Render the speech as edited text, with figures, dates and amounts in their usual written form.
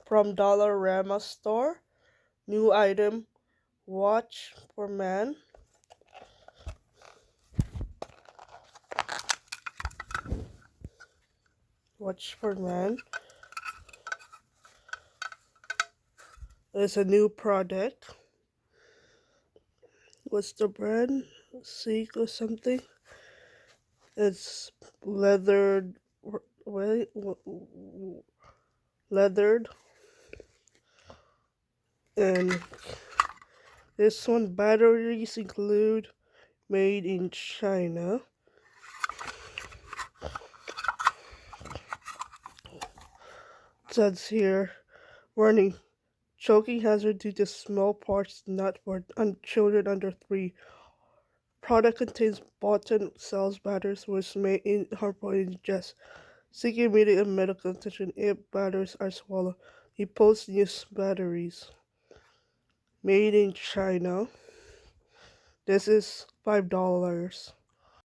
From Dollarama store. New item, watch for man. Watch for man. It's a new product. What's the brand? Seek or something. It's leathered. Wait, leathered. And this one, batteries include made in China. It says here, warning, choking hazard due to small parts not for children under 3. Product contains bottom cells batteries which may harmful ingest. Seek immediate medical attention if batteries are swallowed. He posts news batteries. Made in China. This is $5.